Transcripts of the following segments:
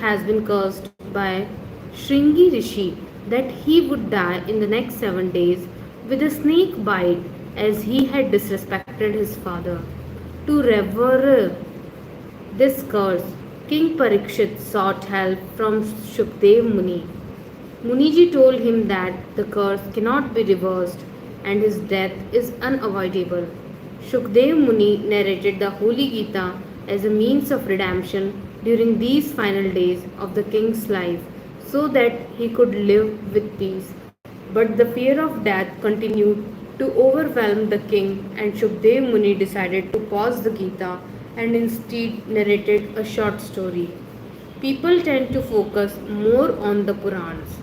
has been cursed by Shringi Rishi that he would die in the next 7 days with a snake bite as he had disrespected his father. To reverse this curse, King Parikshit sought help from Shukdev Muni. Muniji told him that the curse cannot be reversed and his death is unavoidable. Shukdev Muni narrated the Holy Gita as a means of redemption during these final days of the king's life so that he could live with peace. But the fear of death continued to overwhelm the king, and Shukdev Muni decided to pause the Gita and instead narrated a short story. People tend to focus more on the Purans.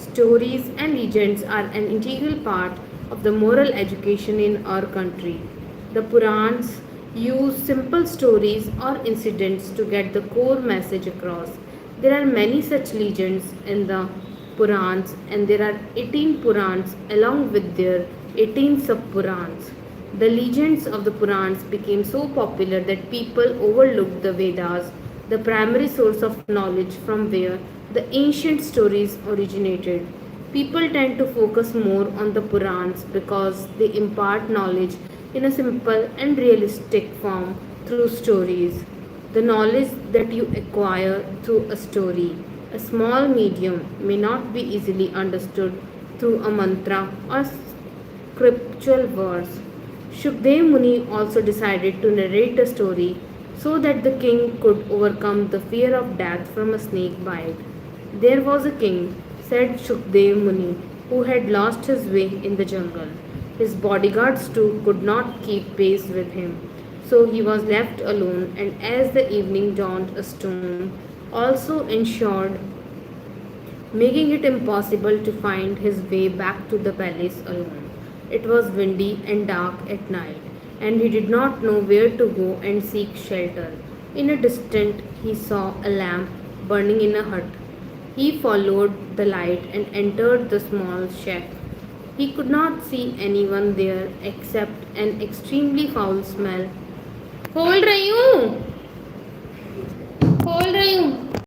Stories and legends are an integral part of the moral education in our country. The Purans use simple stories or incidents to get the core message across. There are many such legends in the Purans, and there are 18 Purans along with their 18 sub Purans. The legends of the Purans became so popular that people overlooked the Vedas, the primary source of knowledge from where the ancient stories originated. People tend to focus more on the Purans because they impart knowledge in a simple and realistic form through stories. The knowledge that you acquire through a story, a small medium, may not be easily understood through a mantra or scriptural verse. Shukdev Muni also decided to narrate a story so that the king could overcome the fear of death from a snake bite. There was a king, said Shukdev Muni, who had lost his way in the jungle. His bodyguards too could not keep pace with him, so he was left alone, and as the evening dawned, a storm also ensured, making it impossible to find his way back to the palace alone. It was windy and dark at night, and he did not know where to go and seek shelter. In a distance, he saw a lamp burning in a hut. He followed the light and entered the small shack. He could not see anyone there except an extremely foul smell. खोल रही हूँ खोल रही हूँ